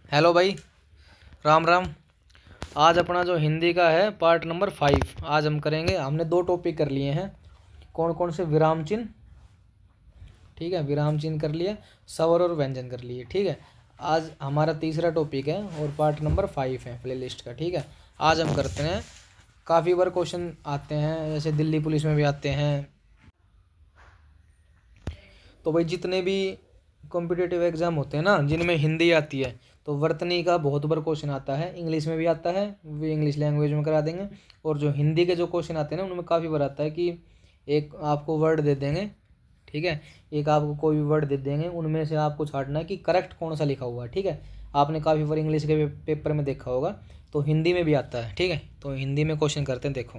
Hello भाई। राम राम। आज अपना जो हिंदी का है पार्ट नंबर 5 आज हम करेंगे। हमने दो टॉपिक कर लिए हैं। कौन कौन से? विराम चिन्ह, ठीक है, विराम चिन्ह कर लिए, स्वर और व्यंजन कर लिए, ठीक है। आज हमारा तीसरा टॉपिक है और पार्ट नंबर 5 है प्ले लिस्ट का, ठीक है। आज हम करते हैं, काफ़ी बार क्वेश्चन आते हैं, जैसे दिल्ली पुलिस में भी आते हैं। तो भाई जितने भी कॉम्पिटिटिव एग्जाम होते हैं ना जिनमें हिंदी आती है, तो वर्तनी का बहुत बार क्वेश्चन आता है। इंग्लिश में भी आता है, वो इंग्लिश लैंग्वेज में करा देंगे। और जो हिंदी के जो क्वेश्चन आते हैं ना उनमें काफ़ी बार आता है कि एक आपको वर्ड दे देंगे, ठीक है, एक आपको कोई भी वर्ड दे देंगे, उनमें से आपको छांटना है कि करेक्ट कौन सा लिखा हुआ है, ठीक है। आपने काफ़ी बार इंग्लिश के पेपर में देखा होगा, तो हिंदी में भी आता है, ठीक है। तो हिंदी में क्वेश्चन करते हैं, देखो।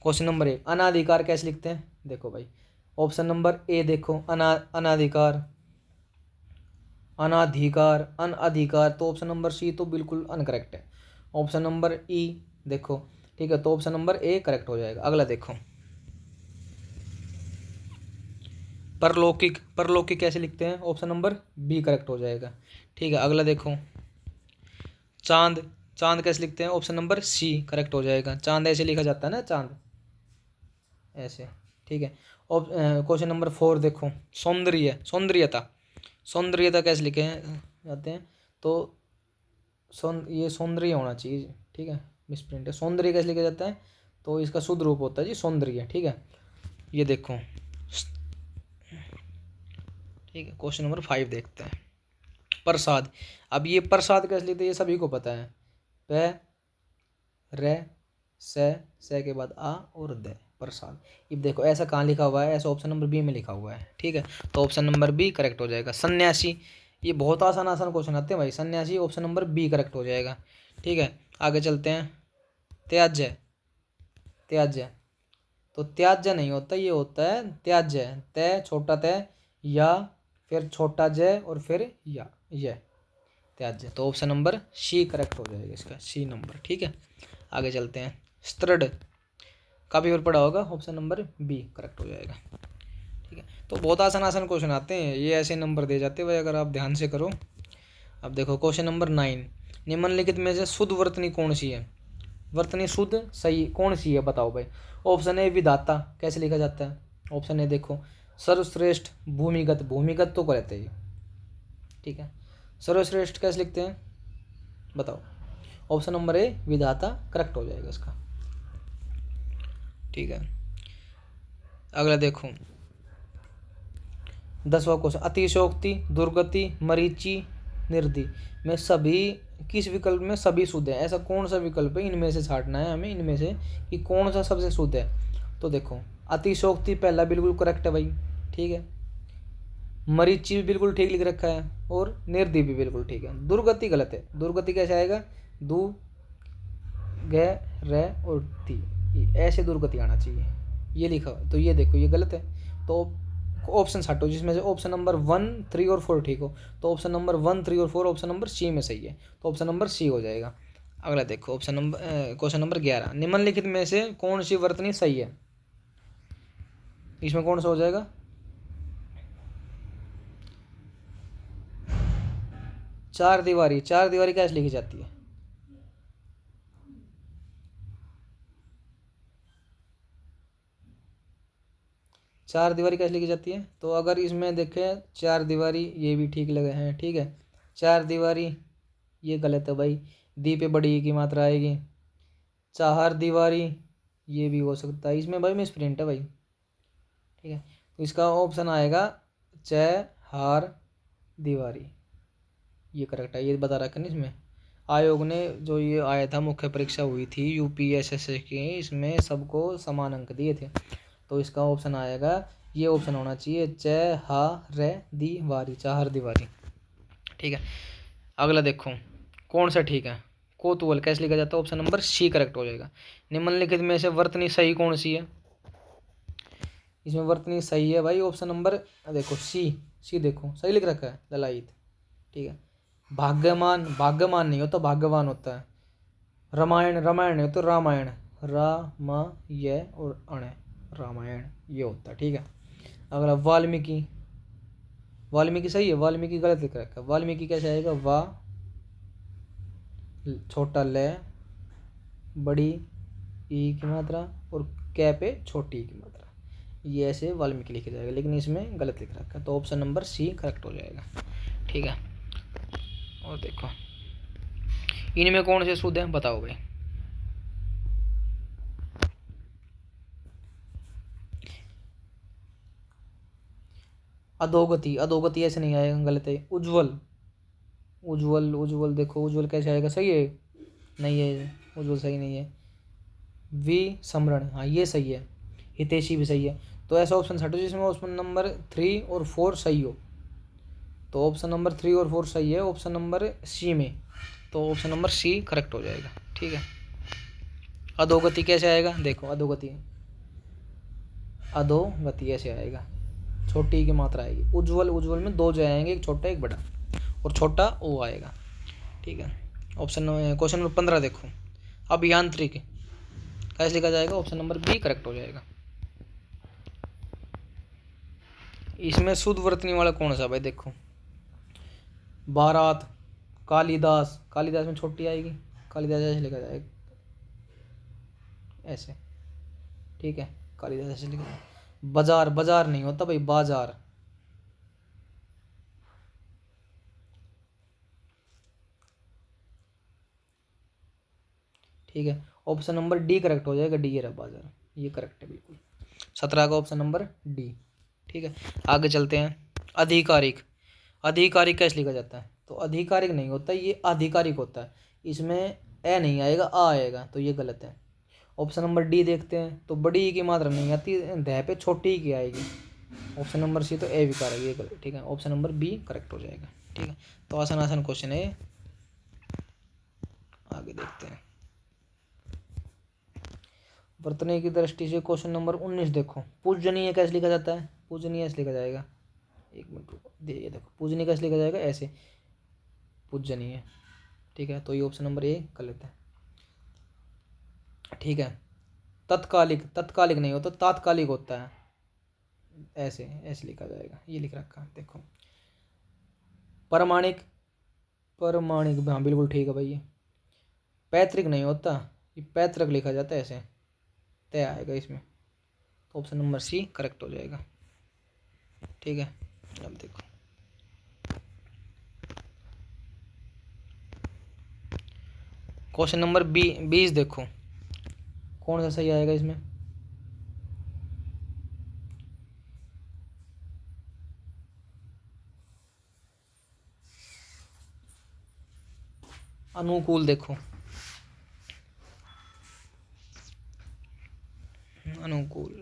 क्वेश्चन नंबर 1, अनाधिकार कैसे लिखते हैं? देखो भाई, ऑप्शन नंबर ए देखो, अनाधिकार, अनाधिकार, अनअधिकार, तो ऑप्शन नंबर सी तो बिल्कुल अनकरेक्ट है। ऑप्शन नंबर ई देखो, ठीक है, तो ऑप्शन नंबर ए करेक्ट हो जाएगा। अगला देखो, परलौकिक, परलौकिक कैसे लिखते हैं? ऑप्शन नंबर बी करेक्ट हो जाएगा, ठीक है। अगला देखो, चांद, चांद कैसे लिखते हैं? ऑप्शन नंबर सी करेक्ट हो जाएगा। चांद ऐसे लिखा जाता है ना, चांद ऐसे, ठीक है। क्वेश्चन नंबर 4 देखो, सौंदर्य, सौंदर्यता, सौंदर्यता कैसे लिखे हैं जाते हैं? तो ये सौंदर्य होना चाहिए, ठीक है, मिसप्रिंट है। सौंदर्य कैसे लिखा जाता है? तो इसका शुद्ध रूप होता है जी सौंदर्य, ठीक है। ये देखो, ठीक है। क्वेश्चन नंबर 5 देखते हैं, प्रसाद। अब ये प्रसाद कैसे लिखते हैं ये सभी को पता है। प रे से के बाद आ और द, प्रसाद। अब देखो ऐसा कहाँ लिखा हुआ है? ऐसा ऑप्शन नंबर बी में लिखा हुआ है, ठीक है। तो ऑप्शन नंबर बी करेक्ट हो जाएगा। सन्यासी, ये बहुत आसान आसान क्वेश्चन आते हैं भाई। सन्यासी ऑप्शन नंबर बी करेक्ट हो जाएगा, ठीक है। आगे चलते हैं, त्याज्य, त्याज्य, तो त्याज्य नहीं होता, ये होता है त्याज्य। तय छोटा तय, या फिर छोटा जय और फिर या यह त्याज्य, तो ऑप्शन नंबर सी करेक्ट हो जाएगा इसका, सी नंबर, ठीक है। आगे चलते हैं, स्तृढ़, काफ़ी बार पढ़ा होगा, ऑप्शन नंबर बी करेक्ट हो जाएगा, ठीक है। तो बहुत आसान आसान क्वेश्चन आते हैं, ये ऐसे नंबर दे जाते हैं भाई अगर आप ध्यान से करो। अब देखो क्वेश्चन नंबर 9, निम्नलिखित में से शुद्ध वर्तनी कौन सी है? वर्तनी शुद्ध सही कौन सी है बताओ भाई। ऑप्शन ए विधाता, कैसे लिखा जाता है? ऑप्शन ए देखो, सर्वश्रेष्ठ, भूमिगत, भूमिगत तो कहते हैं, ठीक है। सर्वश्रेष्ठ कैसे लिखते हैं बताओ? ऑप्शन नंबर ए विधाता करेक्ट हो जाएगा इसका, ठीक है। अगला देखो, 10वां क्वेश्चन, अतिशयोक्ति, दुर्गति, मरीचि, निर्धि में सभी किस विकल्प में सभी शुद्ध है? ऐसा कौन सा विकल्प है इनमें से छांटना है हमें, इनमें से कि कौन सा सबसे शुद्ध है। तो देखो, अतिशयोक्ति पहला बिल्कुल करेक्ट है भाई, ठीक है। मरीचि भी बिल्कुल ठीक लिख रखा है और निर्धि भी बिल्कुल ठीक है। दुर्गति गलत है। दुर्गति कैसे आएगा? दु ग र और ती, ऐसे दुर्गति आना चाहिए, ये लिखा हुआ, तो ये देखो ये गलत है। तो ऑप्शन छाटो जिसमें से ऑप्शन नंबर 1, 3 और 4 ठीक हो। तो ऑप्शन नंबर 1, 3 और 4 ऑप्शन नंबर सी में सही है, तो ऑप्शन नंबर सी हो जाएगा। अगला देखो, ऑप्शन नंबर क्वेश्चन नंबर 11, निम्नलिखित में से कौन सी वर्तनी सही है? इसमें कौन सा हो जाएगा? चार दीवारी, चार दीवारी कैसे लिखी जाती है? चार दीवारी कैसे लिखी जाती है? तो अगर इसमें देखें चार दीवारी, ये भी ठीक लगे हैं, ठीक है। चार दीवारी ये गलत है भाई, दी पे बड़ी ई की मात्रा आएगी। चार दीवारी ये भी हो सकता है, इसमें भाई मिसप्रिंट है भाई, ठीक है। तो इसका ऑप्शन आएगा हार दीवारी, ये करेक्ट है, ये बता रखा नहीं इसमें। आयोग ने जो ये आया था, मुख्य परीक्षा हुई थी यूपीएसएससी की, इसमें सबको समान अंक दिए थे, तो इसका ऑप्शन आएगा, ये ऑप्शन होना चाहिए दीवारी, चार दीवारी, ठीक है। अगला देखो, कौन सा ठीक है? कोतुअल कैसे लिखा जाता है? ऑप्शन नंबर सी करेक्ट हो जाएगा। निम्नलिखित में से वर्तनी सही कौन सी है? इसमें वर्तनी सही है भाई ऑप्शन नंबर देखो सी, सी देखो सही लिख रखा है, ललायत, ठीक है। भाग्यमान, भाग्यमान नहीं होता, भाग्यवान होता है। रामायण, रामायण नहीं होता, रामायण, रामाय और अण, रामायण ये होता है, ठीक है। अगला वाल्मीकि, वाल्मीकि सही है, वाल्मीकि गलत लिख रखा है। वाल्मीकि कैसे आएगा? छोटा ल, बड़ी ई की मात्रा और कै पे छोटी ई की मात्रा, ये ऐसे वाल्मीकि लिखा जाएगा, लेकिन इसमें गलत लिख रखा है, तो ऑप्शन नंबर सी करेक्ट हो जाएगा। ठीक है, और देखो इनमें कौन से शुद्ध हैं बताओ भाई। अधोगति, अधोगति ऐसे नहीं आएगा, गलत है। उज्ज्वल, उज्ज्वल, उज्ज्वल देखो उज्ज्वल कैसे आएगा, सही है, नहीं है उज्ज्वल सही नहीं है। विस्मरण, हाँ ये सही है। हितैषी भी सही है। तो ऐसा ऑप्शन हटो जिसमें ऑप्शन नंबर 3 और 4 सही हो। तो ऑप्शन नंबर 3 और 4 सही है ऑप्शन नंबर सी में, तो ऑप्शन नंबर सी करेक्ट हो जाएगा। ठीक है, अधोगति कैसे आएगा, देखो अधोगति, अधोगति ऐसे आएगा, छोटी की मात्रा आएगी। उज्ज्वल, उज्ज्वल में दो जो आएंगे, एक छोटा एक बड़ा, और छोटा ओ आएगा। ठीक है, ऑप्शन क्वेश्चन नंबर 15 देखो, अभियांत्रिक कैसे लिखा जाएगा, ऑप्शन नंबर बी करेक्ट हो जाएगा। इसमें शुद्ध वर्तनी वाला कौन सा भाई, देखो बारात, कालिदास, कालिदास में छोटी आएगी, कालिदास ऐसे लिखा जाएगा ऐसे। ठीक है, कालिदास ऐसे लिखा जाएगा। बाजार, बाजार नहीं होता भाई, बाजार। ठीक है, ऑप्शन नंबर डी करेक्ट हो जाएगा, डी है बाजार, ये करेक्ट है बिल्कुल। 17 का ऑप्शन नंबर डी। ठीक है, आगे चलते हैं। आधिकारिक, आधिकारिक कैसे लिखा जाता है, तो आधिकारिक नहीं होता, ये आधिकारिक होता है। इसमें ए नहीं आएगा, आ आएगा, तो ये गलत है। ऑप्शन नंबर डी देखते हैं, तो बड़ी ई की मात्रा नहीं आती, ध पे छोटी ई की आएगी। ऑप्शन नंबर सी तो ए विकार है, ये गलत। ठीक है, ऑप्शन नंबर बी करेक्ट हो जाएगा। ठीक है, तो आसान आसान क्वेश्चन है, आगे देखते हैं। वर्तनी की दृष्टि से क्वेश्चन नंबर 19 देखो, पूजनीय कैसे लिखा जाता है, पूजनीय ऐसे लिखा जाएगा, एक मिनट रुको, ये देखो पूजनीय कैसे लिखा जाएगा, ऐसे पूजनीय। ठीक है, तो ये ऑप्शन नंबर ए गलत है। ठीक है, तत्कालिक, तत्कालिक नहीं होता, तात्कालिक होता है, ऐसे ऐसे लिखा जाएगा, ये लिख रखा है देखो। परमाणिक, परमाणिक हाँ बिल्कुल ठीक है भाई, ये पैतृक नहीं होता, ये पैतृक लिखा जाता है, ऐसे तय आएगा इसमें, तो ऑप्शन नंबर सी करेक्ट हो जाएगा। ठीक है, अब देखो क्वेश्चन नंबर 20 देखो, कौन सा सही आएगा इसमें, अनुकूल देखो, अनुकूल,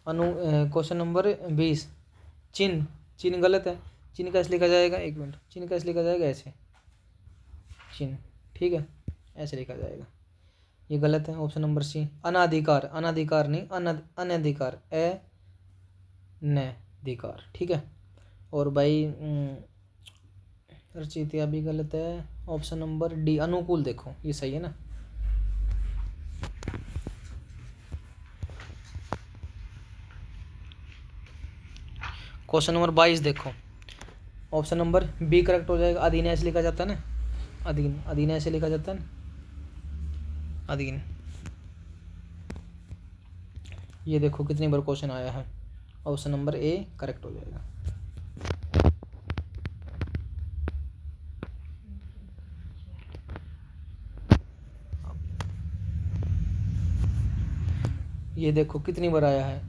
क्वेश्चन नंबर 20 चिन्ह, चिन्ह गलत है, चिन्ह कैसे लिखा जाएगा, एक मिनट, चिन्ह कैसे लिखा जाएगा, ऐसे चिन्ह। ठीक है, ऐसे लिखा जाएगा, ये गलत है, ऑप्शन नंबर सी। अनाधिकार, अनाधिकार नहीं, अनधिकार, अधिकार। ठीक है, और भाई रचित भी गलत है, ऑप्शन नंबर डी अनुकूल देखो, ये सही है ना। क्वेश्चन नंबर 22 देखो, ऑप्शन नंबर बी करेक्ट हो जाएगा। अधीन ऐसे लिखा जाता है ना, अधीन, अधीन ऐसे लिखा जाता है ना, अधीन। ये देखो कितनी बार क्वेश्चन आया है, ऑप्शन नंबर ए करेक्ट हो जाएगा। ये देखो कितनी बार आया है,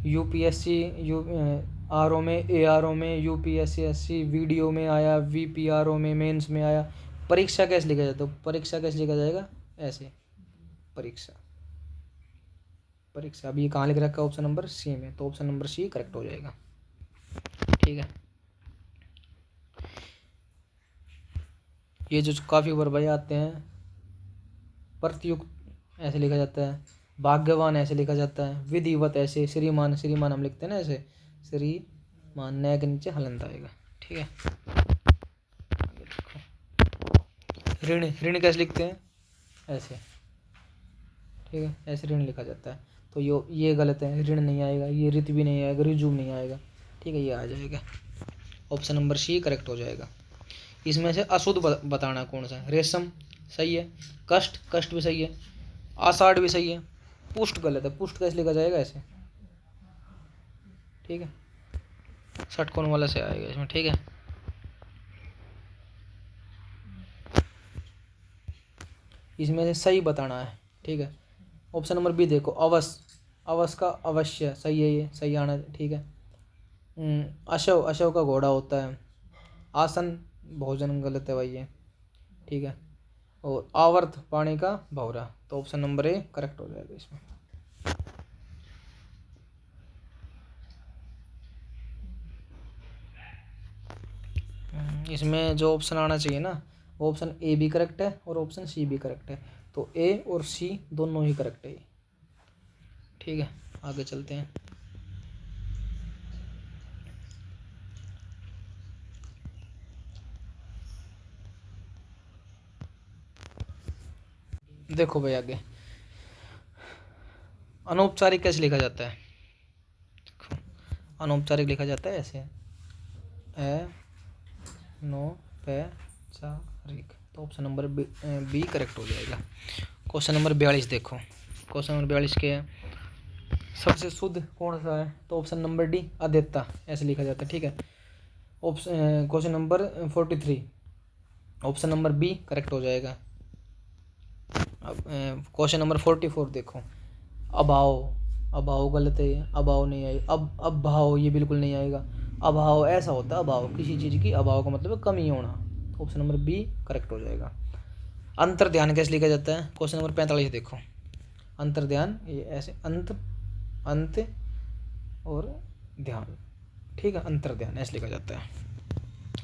यूपीएससी, आरओ में, एआरओ में, यूपीएससी वीडियो में आया, वीपीआरओ में, मेंस में आया। परीक्षा कैसे लिखा जाता है, परीक्षा कैसे लिखा जाएगा, ऐसे परीक्षा, परीक्षा। अभी ये कहाँ लिख रखा है, ऑप्शन नंबर सी में, तो ऑप्शन नंबर सी करेक्ट हो जाएगा। ठीक है, ये जो काफ़ी बार भाई आते हैं, प्रत्युक्त ऐसे लिखा जाता है, भाग्यवान ऐसे लिखा जाता है, विधिवत ऐसे, श्रीमान, श्रीमान हम लिखते हैं ना ऐसे, श्रीमान, नए के नीचे हलंत आएगा। ठीक है, ऋण, ऋण कैसे लिखते हैं, ऐसे। ठीक है, ऐसे ऋण लिखा जाता है, तो ये गलत है, ऋण नहीं आएगा, ये रित भी नहीं आएगा, रिजुम नहीं आएगा। ठीक है, ये आ जाएगा, ऑप्शन नंबर सी करेक्ट हो जाएगा। इसमें से अशुद्ध बताना कौन सा, रेशम, सही है। कष्ट, कष्ट भी सही है। आषाढ़ भी सही है। पुष्ट गलत है, पुष्ट कैसे लिखा जाएगा, ऐसे, ठीक है, षटकोण वाला से आएगा इसमें, ठीक है। इसमें से सही बताना है, ठीक है। ऑप्शन नंबर बी देखो, अवश्य, अवश्य का अवश्य सही है, ये सही आना, ठीक है। अशव, अशव का घोड़ा होता है। आसन भोजन गलत है भाई ये, ठीक है। और आवर्त पानी का भौरा, तो ऑप्शन नंबर ए करेक्ट हो जाएगा इसमें। इसमें जो ऑप्शन आना चाहिए ना, वो ऑप्शन ए भी करेक्ट है और ऑप्शन सी भी करेक्ट है, तो ए और सी दोनों ही करेक्ट है, ठीक है। आगे चलते हैं। देखो भाई आगे, अनौपचारिक कैसे लिखा जाता है, देखो अनौपचारिक लिखा जाता है ऐसे, नो पे चारिक, तो ऑप्शन नंबर बी करेक्ट हो जाएगा। क्वेश्चन नंबर 42 देखो, क्वेश्चन नंबर 42 के है, सबसे शुद्ध कौन सा है, तो ऑप्शन नंबर डी अद्यता ऐसे लिखा जाता है, ठीक है। Option question number 43, option number B correct हो जाएगा। अब क्वेश्चन नंबर 44 देखो, अभाव, अभाव गलत है, अभाव नहीं आएगा। अब भाव ये बिल्कुल नहीं आएगा। अभाव ऐसा होता है, अभाव किसी चीज़ की, अभाव का मतलब है कमी होना, ऑप्शन नंबर बी करेक्ट हो जाएगा। अंतर ध्यान कैसे लिखा जाता है, क्वेश्चन नंबर 45 देखो, अंतर ध्यान ये ऐसे, अंत, अंत और ध्यान, ठीक है, अंतर ध्यान ऐसे लिखा जाता है।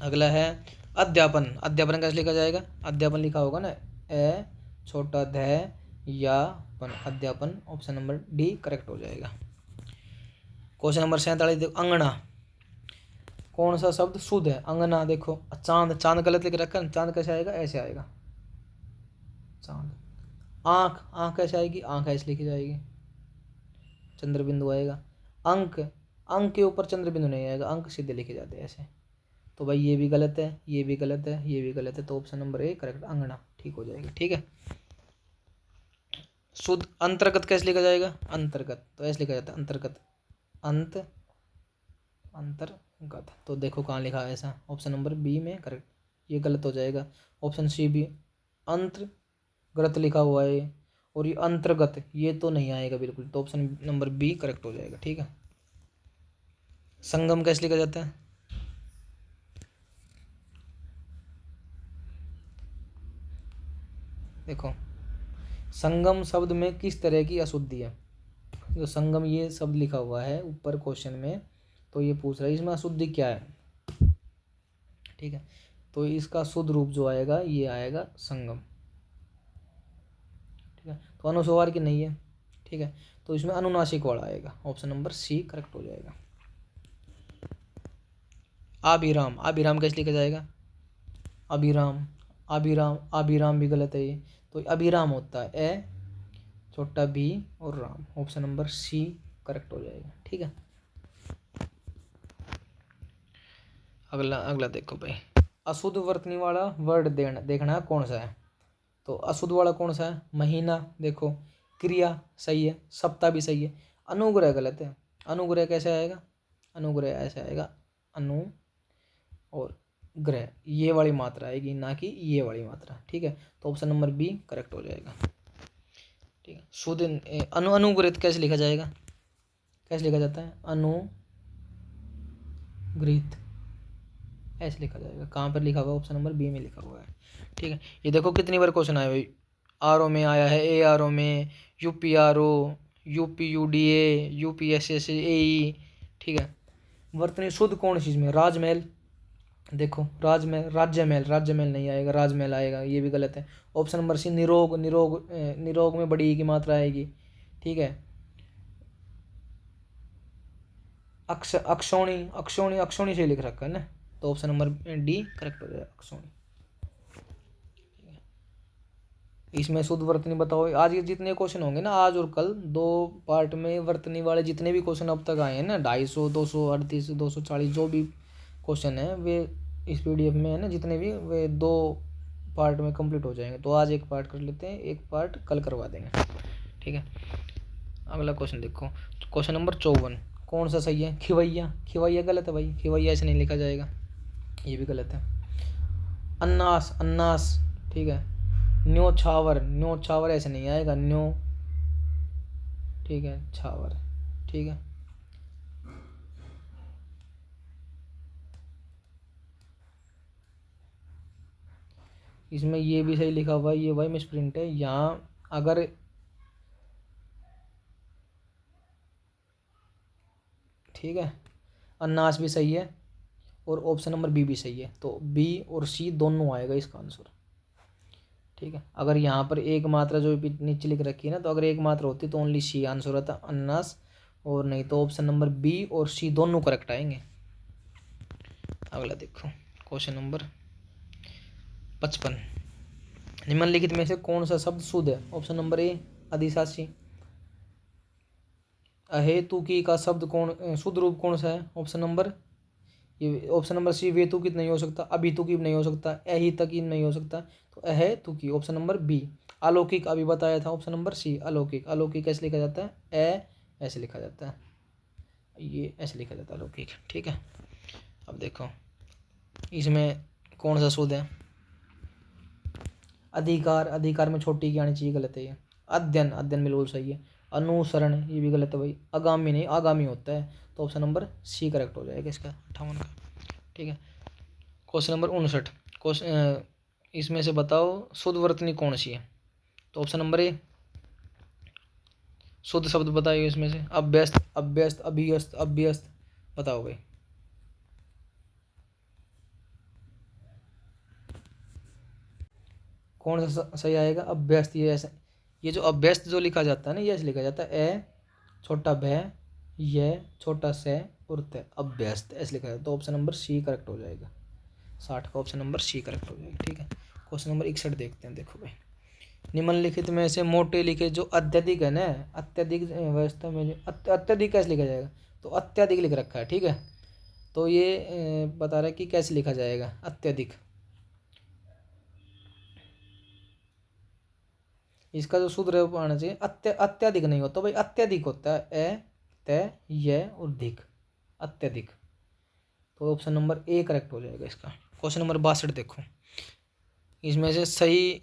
अगला है अध्यापन, अध्यापन कैसे लिखा जाएगा, अध्यापन लिखा होगा ना, ए छोटा ध या पन, अध्यापन, ऑप्शन नंबर डी करेक्ट हो जाएगा। क्वेश्चन नंबर 47 देखो, अंगना, कौन सा शब्द शुद्ध है, अंगना देखो, चांद, चांद गलत लिख रखा है, चांद कैसे आएगा, ऐसे आएगा चांद। आँख, आँख कैसे आएगी, आँख ऐसे लिखी जाएगी, चंद्र बिंदु आएगा। अंक, अंक के ऊपर चंद्र बिंदु नहीं आएगा, अंक सीधे लिखे जाते हैं ऐसे, तो भाई ये भी गलत है, ये भी गलत है, ये भी गलत है, तो ऑप्शन नंबर ए करेक्ट, अंगना ठीक हो जाएगा, ठीक है। शुद्ध अंतर्गत कैसे लिखा जाएगा, अंतर्गत तो ऐसे लिखा जाता है, अंतर्गत, अंत, अंतर्गत, तो देखो कहाँ लिखा है ऐसा, ऑप्शन नंबर बी में करेक्ट, ये गलत हो जाएगा। ऑप्शन सी भी अंतर्गत लिखा हुआ है, और ये अंतर्गत ये तो नहीं आएगा बिल्कुल, तो ऑप्शन नंबर बी करेक्ट हो जाएगा, ठीक है। संगम कैसे लिखा जाता है, देखो संगम शब्द में किस तरह की अशुद्धि है, जो संगम ये शब्द लिखा हुआ है ऊपर क्वेश्चन में, तो ये पूछ रहा है इसमें अशुद्धि क्या है, ठीक है। तो इसका शुद्ध रूप जो आएगा ये आएगा संगम, ठीक है। तो अनुस्वार की नहीं है, ठीक है, तो इसमें अनुनासिक वाला आएगा, ऑप्शन नंबर सी करेक्ट हो जाएगा। अभिराम, अभिराम कैसे लिखा जाएगा, अभिराम, अभिराम, अभिराम भी गलत है ये, तो अभिराम होता है ए छोटा बी और Ram, option number C correct हो जाएगा, ठीक है। अगला अगला देखो भाई, अशुद्ध वर्तनी वाला वर्ड देखना है कौन सा है, तो अशुद्ध वाला कौन सा है, महीना देखो, क्रिया सही है, सप्ताह भी सही है, अनुग्रह गलत है, अनुग्रह कैसे आएगा, अनुग्रह ऐसे आएगा, अनु और ग्रह, ये वाली मात्रा आएगी ना कि ये वाली मात्रा, ठीक है, तो ऑप्शन नंबर बी करेक्ट हो जाएगा, ठीक है। शुद्ध अनुग्रहित कैसे लिखा जाएगा, कैसे लिखा जाता है, अनुग्रहित ऐसे लिखा जाएगा, कहाँ पर लिखा हुआ है, ऑप्शन नंबर बी में लिखा हुआ है, ठीक है। ये देखो कितनी बार क्वेश्चन आया भाई, आर ओ में आया है, ए आर ओ में, UP R O, UP U D A, UP S S A E, ठीक है। वर्तनी शुद्ध कौन चीज़ में, राजमहल, देखो राजमहल, राज्यमहल, राज्यमहल नहीं आएगा, राजमहल आएगा, ये भी गलत है। ऑप्शन नंबर सी निरोग, निरोग, निरोग में बड़ी ई की मात्रा आएगी, ठीक है। अक्षौणी, अक्षौणी, अक्षौणी से लिख रखा है ना, तो ऑप्शन नंबर डी करेक्ट हो जाएगा, अक्षौणी। इसमें शुद्ध वर्तनी बताओ, आज ये जितने क्वेश्चन होंगे ना, आज और कल दो पार्ट में वर्तनी वाले जितने भी क्वेश्चन अब तक आए हैं ना, 250, 238, 240 जो भी क्वेश्चन है वे इस PDF में है ना, जितने भी वे 2 पार्ट में कंप्लीट हो जाएंगे। तो आज एक पार्ट कर लेते हैं, एक पार्ट कल करवा देंगे, ठीक है। अगला क्वेश्चन देखो, क्वेश्चन नंबर 54, कौन सा सही है? खिवैया, खिवैया गलत है भाई, खिवैया ऐसे नहीं लिखा जाएगा, ये भी गलत है। अन्नास, अन्नास, ठीक है। न्योछावर, न्योछावर ऐसे नहीं आएगा, न्यो, ठीक है, छावर, ठीक है। इसमें ये भी सही लिखा हुआ है, ये भाई मिसप्रिंट है यहाँ। अगर ठीक है, अन्नास भी सही है और ऑप्शन नंबर बी भी सही है, तो बी और सी दोनों आएगा इसका आंसर, ठीक है। अगर यहाँ पर एक मात्रा जो नीचे लिख रखी है ना, तो अगर एक मात्रा होती तो ओनली सी आंसर होता, अन्नास, और नहीं तो ऑप्शन नंबर बी और सी दोनों करेक्ट आएंगे। अगला देखो, क्वेश्चन नंबर 55, निम्नलिखित में से कौन सा शब्द शुद्ध है? ऑप्शन नंबर ए अधिशासी। अहेतुकी का शब्द कौन, शुद्ध रूप कौन सा है? ऑप्शन नंबर, ये ऑप्शन नंबर सी वेतुकी नहीं हो सकता, अभितुकी नहीं हो सकता, अहितकी नहीं हो सकता, तो अहेतुकी ऑप्शन नंबर बी। अलौकिक अभी बताया था, ऑप्शन नंबर सी अलौकिक। अलौकिक कैसे लिखा जाता है? ऐसे लिखा जाता है, ये ऐसे लिखा जाता है अलौकिक, ठीक है। अब देखो इसमें कौन सा शुद्ध है? अधिकार, अधिकार में छोटी की आनी चाहिए, गलत है ये। अध्ययन, अध्ययन बिल्कुल सही है। अनुसरण, ये भी गलत है भाई, आगामी नहीं आगामी होता है, तो ऑप्शन नंबर सी करेक्ट हो जाएगा इसका, 58 का, ठीक है। क्वेश्चन नंबर 59, क्वेश्चन इसमें से बताओ शुद्ध वर्तनी कौन सी है? तो ऑप्शन नंबर ए, शुद्ध शब्द बताइए इसमें से। अभ्यस्त, अभ्यस्त, अभियस्त, अभ्यस्त, बताओ भाई। कौन सा सही आएगा? अभ्यस्त, ये ऐसे, ये जो अभ्यस्त जो लिखा जाता है ना, ये ऐसे लिखा जाता है, ए छोटा भय, ये छोटा से और त, अभ्यस्त ऐसे लिखा जाता है, तो ऑप्शन नंबर सी करेक्ट हो जाएगा, 60 का ऑप्शन नंबर सी करेक्ट हो जाएगा, ठीक है। क्वेश्चन नंबर 61 देखते हैं, देखो भाई, निम्नलिखित में से मोटे लिखे जो अत्यधिक है ना, अत्यधिक व्यवस्था में जो अत्यधिक कैसे लिखा जाएगा? तो अत्यधिक लिख रखा है, ठीक है। तो ये बता रहा है कि कैसे लिखा जाएगा अत्यधिक। इसका जो शुद्ध रूप आना चाहिए, अत्यधिक नहीं होता भाई, अत्यधिक होता है, ए तय य और धिक, अत्यधिक, तो ऑप्शन नंबर ए करेक्ट हो जाएगा इसका। क्वेश्चन नंबर 62 देखो, इसमें से सही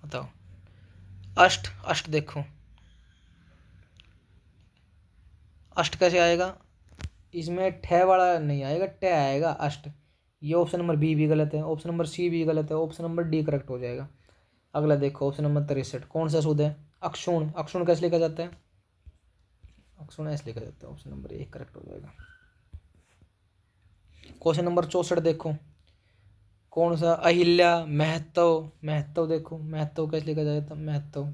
बताओ। अष्ट, अष्ट देखो, अष्ट कैसे आएगा? इसमें ठे वाला नहीं आएगा, टे आएगा अष्ट, ये ऑप्शन नंबर बी भी गलत है, ऑप्शन नंबर सी भी गलत है, ऑप्शन नंबर डी करेक्ट हो जाएगा। अगला देखो, ऑप्शन नंबर 63, कौन सा शुद्ध है? अक्षुण, अक्षुण कैसे लिखा जाता है? अक्षुण ऐसे लिखा जाता है, ऑप्शन नंबर ए करेक्ट हो जाएगा। क्वेश्चन नंबर 64 देखो, कौन सा? अहिल्या, महत्व, महत्व देखो, महत्व कैसे लिखा जाता है? महत्व,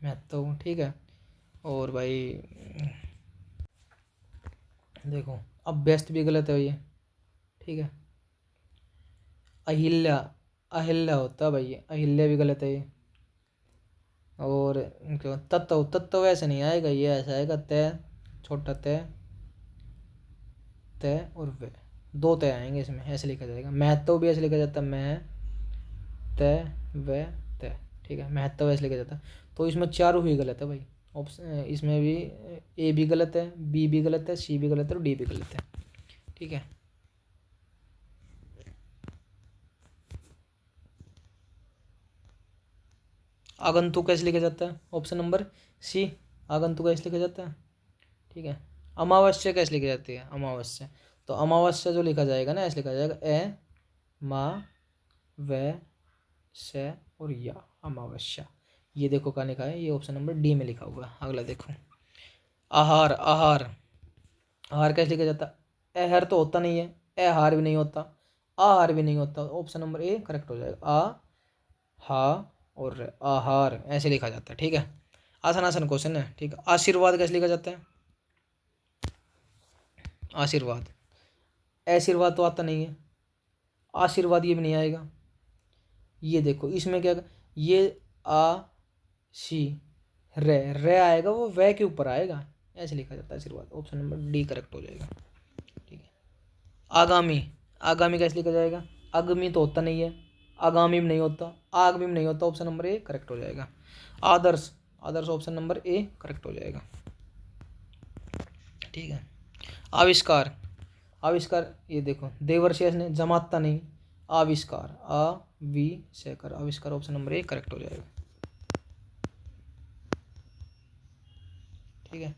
महत्व, ठीक है। और भाई देखो अभ्यस्त भी गलत है ये, ठीक है। अहिल्या, अहिल्या होता है भाई, अहिल्या भी गलत है ये। और क्यों तत्व, तत्व ऐसे नहीं आएगा, ये ऐसा आएगा, तय छोटा तय, तय और वे, दो तय आएंगे इसमें, ऐसे लिखा जाएगा। महत्व भी ऐसे लिखा जाता है, मैं तय व तय, ठीक है, महत्व ऐसे लिखा जाता है। तो इसमें चारों ही गलत है भाई, ऑप्शन इसमें भी ए भी गलत है, बी भी गलत है, सी भी गलत है और डी भी गलत है, ठीक है। आगंतुक कैसे लिखा जाता है? ऑप्शन नंबर सी, आगंतुक कैसे लिखा जाता है, ठीक है। अमावस्या कैसे लिखी जाती है? अमावस्या, तो अमावस्या जो लिखा जाएगा ना, ऐसे लिखा जाएगा, ए मा व से और या, अमावस्या, ये देखो कहाँ लिखा है, ये ऑप्शन नंबर डी में लिखा हुआ है। अगला देखो, आहार, आहार, आहार कैसे लिखा जाता है? अहर तो होता नहीं है, अहार भी नहीं होता, आहार भी नहीं होता, ऑप्शन नंबर ए करेक्ट हो जाएगा, आ हा और आहार ऐसे लिखा जाता है, ठीक है। आसान आसान क्वेश्चन है, ठीक है। आशीर्वाद कैसे लिखा जाता है? आशीर्वाद, आशीर्वाद तो आता नहीं है, आशीर्वाद ये भी नहीं आएगा। ये देखो इसमें क्या, ये आ सी रे आएगा, वो वे के ऊपर आएगा, ऐसे लिखा जाता है आशीर्वाद, ऑप्शन नंबर डी करेक्ट हो जाएगा, ठीक है। आगामी, आगामी कैसे लिखा जाएगा? अगमी तो होता नहीं है, आगामी भी नहीं होता, आगमी भी नहीं होता, ऑप्शन नंबर ए करेक्ट हो जाएगा। आदर्श, आदर्श ऑप्शन नंबर ए करेक्ट हो जाएगा। ठीक है। आविष्कार, आविष्कार ये देखो देवर्षेस ने जमाता नहीं, आविष्कार, आ वि शेखर, आविष्कार ऑप्शन नंबर ए करेक्ट हो जाएगा। ठीक है।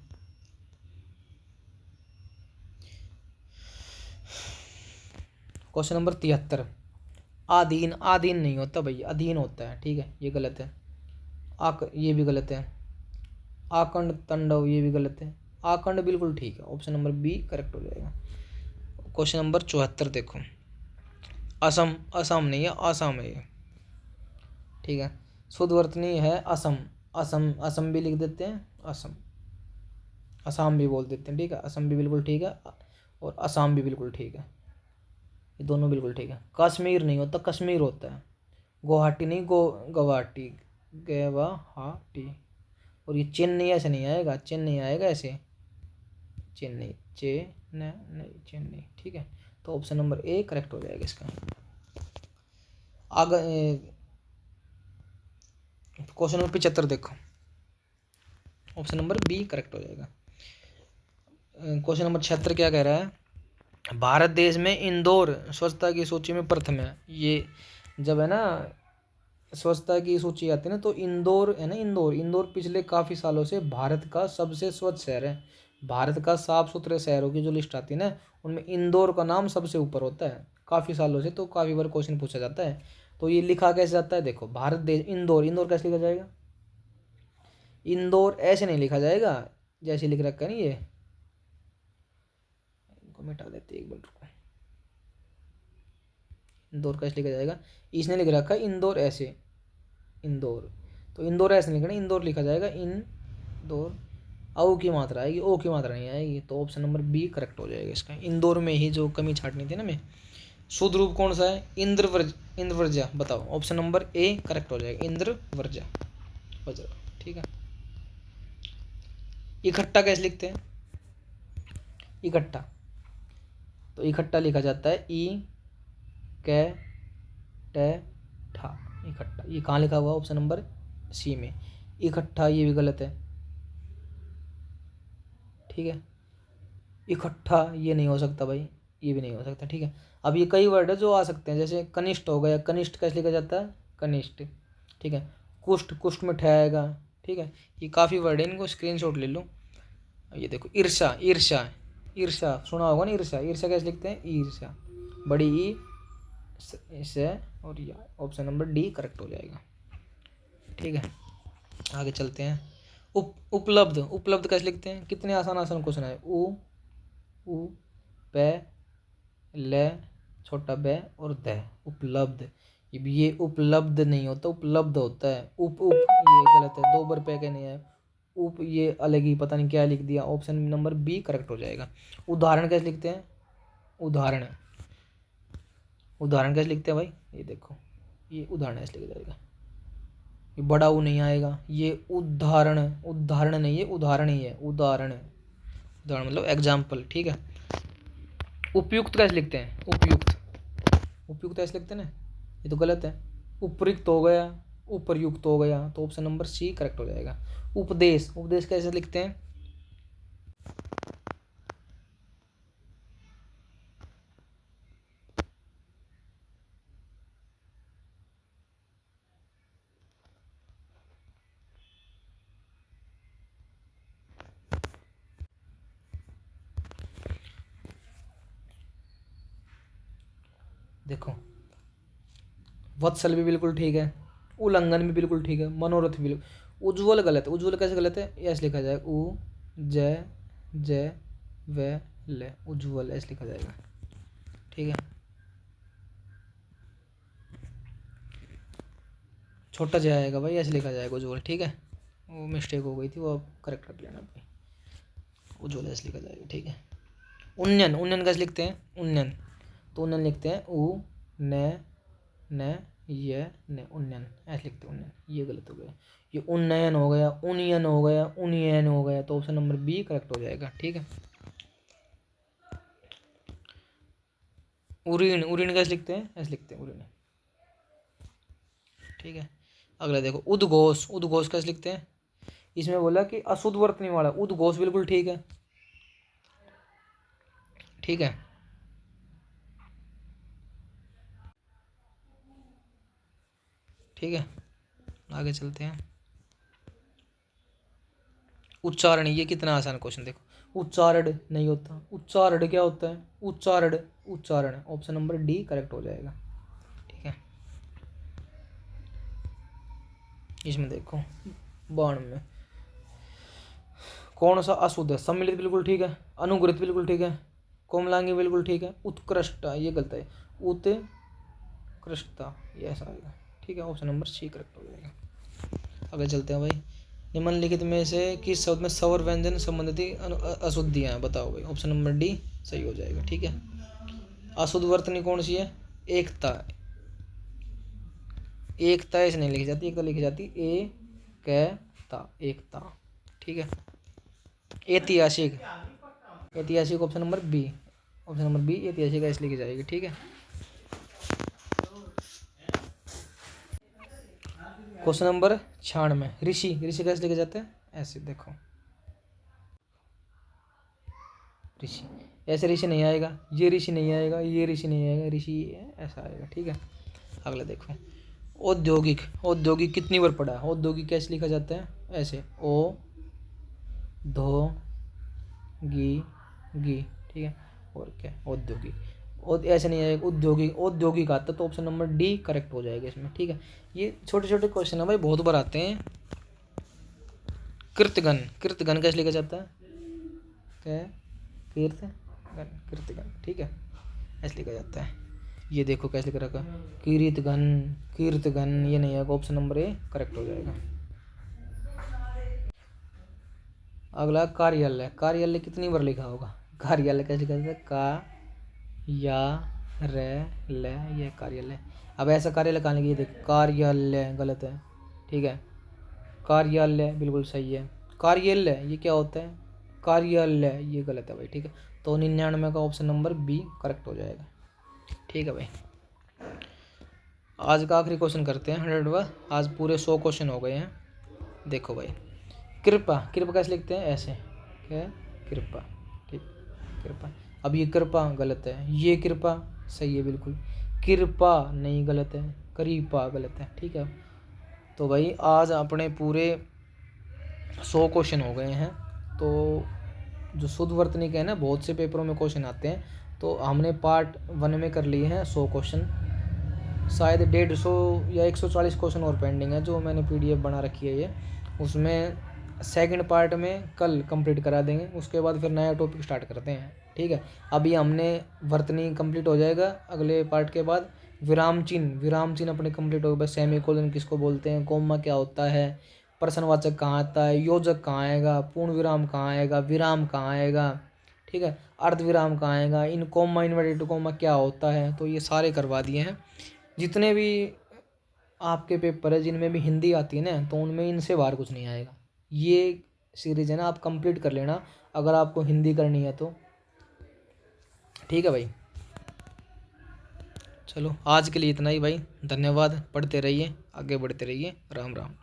क्वेश्चन नंबर 73, आधीन, आधीन नहीं होता भाई, अधीन होता है। ठीक है, ये गलत है। ये भी गलत है। आकंड तांडव, ये भी गलत है। आकंड बिल्कुल ठीक है, ऑप्शन नंबर बी करेक्ट हो जाएगा। क्वेश्चन नंबर 74 देखो, असम, असम नहीं है, आसाम है ये। ठीक है। शुद्धवर्तनी है असम, असम, असम भी लिख देते हैं, असम, असम भी बोल देते हैं। ठीक है, असम भी बिल्कुल ठीक है, और असम भी बिल्कुल ठीक है, ये दोनों बिल्कुल ठीक है। कश्मीर नहीं होता, कश्मीर होता है। गुवाहाटी नहीं, गुवाहाटी, गुवाहाटी। और ये चेन्नई ऐसे नहीं आएगा, चेन्नई आएगा ऐसे, चेन्नई, नहीं चेन्नई। ठीक है, तो ऑप्शन नंबर ए करेक्ट हो जाएगा इसका। आगे क्वेश्चन नंबर 75 देखो, ऑप्शन नंबर बी करेक्ट हो जाएगा। क्वेश्चन नंबर 76 क्या कह रहा है? भारत देश में इंदौर स्वच्छता की सूची में प्रथम है। ये जब है ना स्वच्छता की सूची आती है ना, तो इंदौर है ना, इंदौर, इंदौर पिछले काफ़ी सालों से भारत का सबसे स्वच्छ शहर है। भारत का साफ सुथरे शहरों की जो लिस्ट आती है ना, उनमें इंदौर का नाम सबसे ऊपर होता है काफ़ी सालों से। तो काफ़ी बार क्वेश्चन पूछा जाता है। तो ये लिखा कैसे जाता है देखो, भारत देश, इंदौर, इंदौर कैसे लिखा जाएगा? इंदौर ऐसे नहीं लिखा जाएगा जैसे लिख रखा है नहीं, ये इनको मिटा देते एक मिनट को। इंदौर कैसे लिखा जाएगा? इसने लिख रखा है इंदौर ऐसे, इंदौर, तो इंदौर ऐसे नहीं लिखना, इंदौर लिखा जाएगा इंदौर। औ की मात्रा आएगी, ओ की मात्रा नहीं आएगी, तो ऑप्शन नंबर बी करेक्ट हो जाएगा इसका। इंदौर में ही जो कमी छाटनी थी ना मैं। शुद्ध रूप कौन सा है? इंद्रव्रज, इंद्रवर्जा, बताओ, ऑप्शन नंबर ए करेक्ट हो जाएगा, इंद्रवर्जा, वज्र। ठीक है। इकट्ठा कैसे लिखते हैं? इकट्ठा, तो इकट्ठा लिखा जाता है ई कै टे ठा, इकट्ठा। ये कहाँ लिखा हुआ? ऑप्शन नंबर सी में, इकट्ठा, ये भी गलत है। ठीक है, इकट्ठा ये नहीं हो सकता भाई, ये भी नहीं हो सकता। ठीक है, अब ये कई वर्ड है जो आ सकते हैं, जैसे कनिष्ठ हो गया, कनिष्ठ कैसे लिखा जाता है? कनिष्ठ। ठीक है, कुष्ठ, कुष्ठ में ठहरेगा। ठीक है, ये काफ़ी वर्ड है, इनको स्क्रीनशॉट ले लो। ये देखो, ईर्षा, ईर्षा, ईर्षा सुना होगा ना, ईर्षा, ईर्षा कैसे लिखते हैं? ईर्षा, बड़ी ई से, और या, ऑप्शन नंबर डी करेक्ट हो जाएगा। ठीक है, आगे चलते हैं। उपलब्ध, उपलब्ध कैसे लिखते हैं? कितने आसान आसान क्वेश्चन है। उ पे ले छोटा ब और द, उपलब्ध। ये उपलब्ध नहीं होता, उपलब्ध होता है। उप ये गलत है, 2 बार पे के नहीं है। उप ये अलग ही पता नहीं क्या लिख दिया, ऑप्शन नंबर बी करेक्ट हो जाएगा। उदाहरण कैसे लिखते हैं? उदाहरण, उदाहरण कैसे लिखते हैं भाई? ये देखो, ये उदाहरण ऐसे लिखा जाएगा, ये बड़ा ऊ नहीं आएगा, ये उदाहरण, उदाहरण नहीं है, उदाहरण ही है, उदाहरण, उदाहरण मतलब एग्जाम्पल। ठीक है। उपयुक्त कैसे लिखते हैं? उपयुक्त, उपयुक्त ऐसे लिखते हैं ना, ये तो गलत है। उपयुक्त हो गया, उपरयुक्त हो गया, तो ऑप्शन नंबर सी करेक्ट हो जाएगा। उपदेश, उपदेश कैसे लिखते हैं? देखो, वत्सल भी बिल्कुल ठीक है, उल्लंघन भी बिल्कुल ठीक है, मनोरथ भी। उज्ज्वल गलत है, उज्ज्वल कैसे गलत है? ऐसे लिखा जाएगा, उ जय जय व ल, उज्ज्वल ऐसे लिखा जाएगा। ठीक है, छोटा जय आएगा भाई, ऐसे लिखा जाएगा उज्ज्वल। ठीक है, वो मिस्टेक हो गई थी, वो आप करेक्ट कर लेना भाई, उज्ज्वल ऐसे लिखा जाएगा। ठीक है। उन्नयन, उन्नयन कैसे लिखते हैं? उन्नयन, तो उन्नयन लिखते हैं उ न ये न, उन्नयन ऐसे लिखते हैं, उन्नयन, ये गलत हो गया। ये उन्नयन हो गया, उन्नयन हो गया, उन्नयन हो गया, तो ऑप्शन नंबर बी करेक्ट हो जाएगा। ठीक है। उरीन, उरीन कैसे लिखते हैं, ऐसे लिखते हैं उरीन। ठीक है, अगला देखो उद्घोष, उद्घोष कैसे लिखते हैं। इसमें बोला कि अशुद्ध वर्तनी वाला उद्घोष, बिल्कुल ठीक है। ठीक है, ठीक है, आगे चलते हैं। उच्चारण, ये कितना आसान क्वेश्चन देखो। उच्चारण नहीं होता, उच्चारण क्या होता है, उच्चारण, उच्चारण, ऑप्शन नंबर डी करेक्ट हो जाएगा। ठीक है, इसमें देखो 92 में कौन सा अशुद्ध है, सम्मिलित बिल्कुल ठीक है, अनुग्रहित बिल्कुल ठीक है, कोमलांगी बिल्कुल ठीक है, उत्कृष्ट ये गलत है, उत्कृष्टता ये ऐसा आएगा। ठीक है, ऑप्शन नंबर सी करेक्ट हो जाएगा। आगे चलते हैं भाई। निम्नलिखित में से किस शब्द में स्वर व्यंजन संबंधी अशुद्धियाँ हैं, बताओ भाई। ऑप्शन नंबर डी सही हो जाएगा। ठीक है, अशुद्ध वर्तनी कौन सी है, एकता, एकता ऐसे नहीं लिखी जाती, एकता लिखी जाती एकता, एकता। ठीक है, ऐतिहासिक, ऐतिहासिक option number B, option number B ऐतिहासिक ऐसे लिखी जाएगी। ठीक है, क्वेश्चन नंबर 96 ऋषि, ऋषि कैसे लिखे जाते हैं, ऐसे देखो ऋषि, ऐसे ऋषि नहीं आएगा, ये ऋषि नहीं आएगा, ये ऋषि नहीं आएगा, ऋषि ऐसा आएगा। ठीक है, अगला देखो औद्योगिक, औद्योगिक कितनी बार पढ़ा है, औद्योगिक कैसे लिखा जाता है, ऐसे ओ धो गी गी। ठीक है, और क्या औद्योगिक, और ऐसे नहीं आएगा, उद्योगिक, औद्योगिक आता तो ऑप्शन नंबर डी करेक्ट हो जाएगा इसमें। ठीक है, ये छोटे छोटे क्वेश्चन है भाई, बहुत बार आते हैं। कृतगन, कृतगन कैसे लिखा जाता है, क्या कीर्तगन, कीर्तगन। ठीक है, ऐसे लिखा जाता है। ये देखो कैसे लिख रखा, कीर्तगन, कीर्तगन ये नहीं आएगा, ऑप्शन नंबर ए करेक्ट हो जाएगा। अगला कार्यालय, कार्यालय कितनी बार लिखा होगा, कार्यालय कैसे लिखा जाता है, का या रे ले, ये कार्यालय। अब ऐसा कार्यालय कहाँ लिखा, ये देख कार्यालय गलत है। ठीक है, कार्यालय बिल्कुल सही है, कार्यालय ये क्या होता है, कार्यालय ये गलत है भाई। ठीक है, तो 99 का ऑप्शन नंबर बी करेक्ट हो जाएगा। ठीक है भाई, आज का आखिरी क्वेश्चन करते हैं 100 आज पूरे 100 क्वेश्चन हो गए हैं। देखो भाई, कृपा, कृपा कैसे लिखते हैं, ऐसे क्या है कृपा। ठीक, कृपा। अब ये कृपा गलत है, ये कृपा सही है बिल्कुल, कृपा नहीं गलत है, कृपा गलत है। ठीक है, तो भाई आज अपने पूरे 100 क्वेश्चन हो गए हैं। तो जो शुद्ध वर्तनी के हैं ना, बहुत से पेपरों में क्वेश्चन आते हैं, तो हमने पार्ट 1 में कर लिए हैं 100 क्वेश्चन, शायद 150 या 140 क्वेश्चन और पेंडिंग है, जो मैंने PDF बना रखी है ये, उसमें सेकंड पार्ट में कल कंप्लीट करा देंगे, उसके बाद फिर नया टॉपिक स्टार्ट करते हैं। ठीक है, अभी हमने वर्तनी कंप्लीट हो जाएगा, अगले पार्ट के बाद विराम चिन्ह, विराम चिन्ह अपने कंप्लीट हो गए, सेमीकोलन किसको बोलते हैं, कोमा क्या होता है, प्रश्नवाचक कहाँ आता है, योजक कहाँ आएगा, पूर्ण विराम कहाँ आएगा, विराम कहाँ आएगा। ठीक है, अर्ध विराम कहाँ आएगा, इन कोमा इन्वर्टेड कोमा क्या होता है, तो ये सारे करवा दिए हैं। जितने भी आपके पेपर है जिनमें भी हिंदी आती है ना, तो उनमें इनसे बाहर कुछ नहीं आएगा। ये सीरीज है ना, आप कंप्लीट कर लेना अगर आपको हिंदी करनी है तो। ठीक है भाई, चलो आज के लिए इतना ही भाई, धन्यवाद, पढ़ते रहिए, आगे बढ़ते रहिए, राम राम।